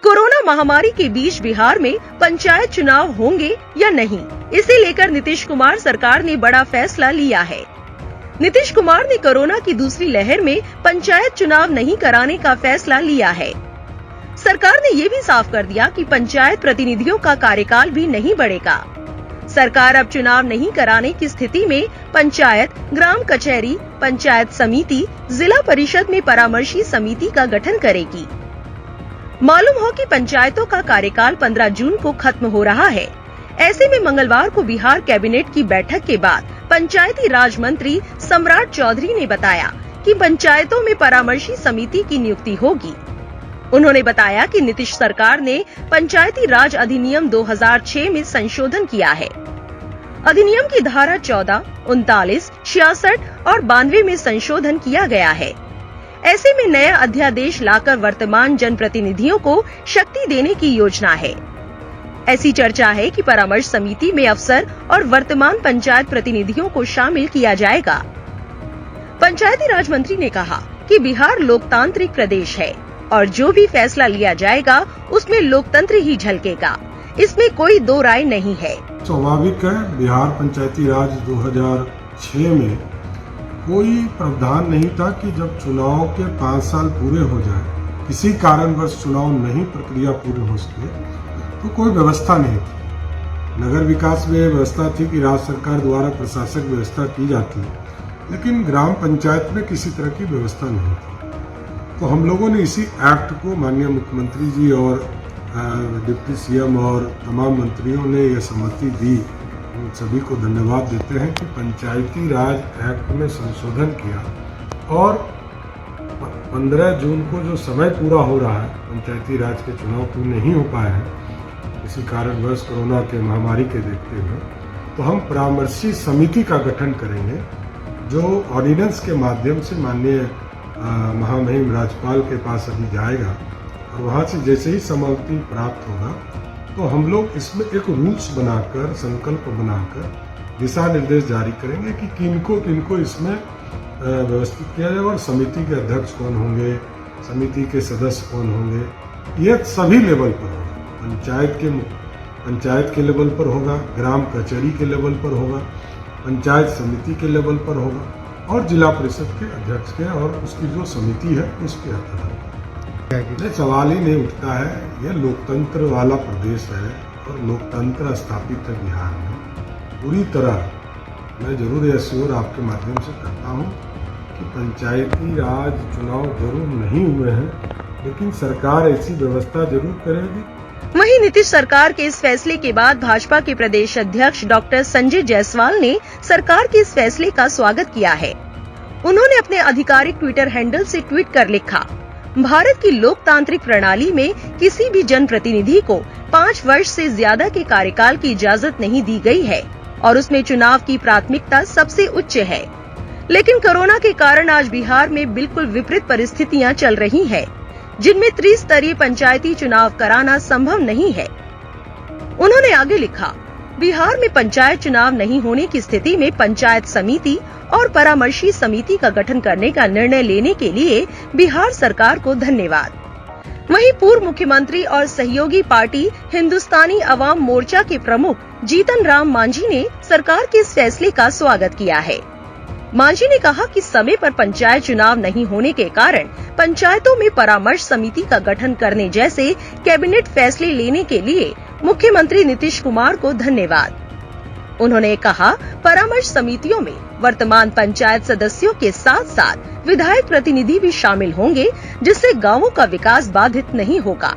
Corona महामारी के बीच बिहार में पंचायत चुनाव होंगे या नहीं, इसे लेकर नीतीश कुमार सरकार ने बड़ा फैसला लिया है। नीतीश कुमार ने कोरोना की दूसरी लहर में पंचायत चुनाव नहीं कराने का फैसला लिया है। सरकार ने ये भी साफ कर दिया कि पंचायत प्रतिनिधियों का कार्यकाल भी नहीं बढ़ेगा। सरकार अब चुनाव नहीं कराने की स्थिति में पंचायत, ग्राम कचहरी, पंचायत समिति, जिला परिषद में परामर्शी समिति का गठन करेगी। मालूम हो कि पंचायतों का कार्यकाल 15 जून को खत्म हो रहा है। ऐसे में मंगलवार को बिहार कैबिनेट की बैठक के बाद पंचायती राज मंत्री सम्राट चौधरी ने बताया कि पंचायतों में परामर्शी समिति की नियुक्ति होगी। उन्होंने बताया कि नीतीश सरकार ने पंचायती राज अधिनियम 2006 में संशोधन किया है। अधिनियम की धारा 14, 39, 66 और 92 में संशोधन किया गया है। ऐसे में नया अध्यादेश लाकर वर्तमान जनप्रतिनिधियों को शक्ति देने की योजना है। ऐसी चर्चा है कि परामर्श समिति में अफसर और वर्तमान पंचायत प्रतिनिधियों को शामिल किया जाएगा। पंचायती राज मंत्री ने कहा कि बिहार लोकतांत्रिक प्रदेश है और जो भी फैसला लिया जाएगा उसमें लोकतंत्र ही झलकेगा, इसमें कोई दो राय नहीं है। स्वाभाविक है, बिहार पंचायती राज 2006 में कोई प्रावधान नहीं था कि जब चुनाव के 5 साल पूरे हो जाए, किसी कारणवश चुनाव नहीं प्रक्रिया पूरी हो सके, तो कोई व्यवस्था नहीं थी। नगर विकास में व्यवस्था थी कि राज्य सरकार द्वारा प्रशासक व्यवस्था की जाती है, लेकिन ग्राम पंचायत में किसी तरह की व्यवस्था नहीं थी। तो हम लोगों ने इसी एक्ट को माननीय मुख्यमंत्री जी और डिप्टी सीएम और तमाम मंत्रियों ने यह सहमति दी। उन सभी को धन्यवाद देते हैं कि पंचायती राज एक्ट में संशोधन किया और 15 जून को जो समय पूरा हो रहा है, पंचायती राज के चुनाव पूरे नहीं हो पाए हैं इसी कारणवश कोरोना के महामारी के देखते हुए, तो हम परामर्शी समिति का गठन करेंगे जो ऑर्डिनेंस के माध्यम से माननीय महामहिम राज्यपाल के पास अभी जाएगा और वहाँ से जैसे ही सम्मति प्राप्त होगा तो हम लोग इसमें एक रूल्स बनाकर, संकल्प बनाकर दिशा निर्देश जारी करेंगे कि किनको इसमें व्यवस्थित किया जाए और समिति के अध्यक्ष कौन होंगे, समिति के सदस्य कौन होंगे। यह सभी लेवल पर होगा, पंचायत के लेवल पर होगा, ग्राम कचहरी के लेवल पर होगा, पंचायत समिति के लेवल पर होगा और जिला परिषद के अध्यक्ष के और उसकी जो समिति है उसके आधार पर। सवाल ही नहीं उठता है, यह लोकतंत्र वाला प्रदेश है और लोकतंत्र स्थापित है बिहार में पूरी तरह। मैं जरूर यह श्योर आपके माध्यम से करता हूँ कि पंचायती राज चुनाव जरूर नहीं हुए हैं, लेकिन सरकार ऐसी व्यवस्था जरूर करेगी। वहीं नीतीश सरकार के इस फैसले के बाद भाजपा के प्रदेश अध्यक्ष डॉक्टर संजय जायसवाल ने सरकार के इस फैसले का स्वागत किया है। उन्होंने अपने आधिकारिक ट्विटर हैंडल से ट्वीट कर लिखा, भारत की लोकतांत्रिक प्रणाली में किसी भी जनप्रतिनिधि को 5 वर्ष से ज्यादा के कार्यकाल की इजाजत नहीं दी गई है और उसमें चुनाव की प्राथमिकता सबसे उच्च है। लेकिन कोरोना के कारण आज बिहार में बिल्कुल विपरीत परिस्थितियां चल रही हैं, जिनमें त्रिस्तरीय पंचायती चुनाव कराना संभव नहीं है। उन्होंने आगे लिखा, बिहार में पंचायत चुनाव नहीं होने की स्थिति में पंचायत समिति और परामर्शी समिति का गठन करने का निर्णय लेने के लिए बिहार सरकार को धन्यवाद। वहीं पूर्व मुख्यमंत्री और सहयोगी पार्टी हिंदुस्तानी अवाम मोर्चा के प्रमुख जीतन राम मांझी ने सरकार के इस फैसले का स्वागत किया है। मांझी ने कहा कि समय पर पंचायत चुनाव नहीं होने के कारण पंचायतों में परामर्श समिति का गठन करने जैसे कैबिनेट फैसले लेने के लिए मुख्यमंत्री नीतीश कुमार को धन्यवाद। उन्होंने कहा, परामर्श समितियों में वर्तमान पंचायत सदस्यों के साथ साथ विधायक प्रतिनिधि भी शामिल होंगे, जिससे गांवों का विकास बाधित नहीं होगा।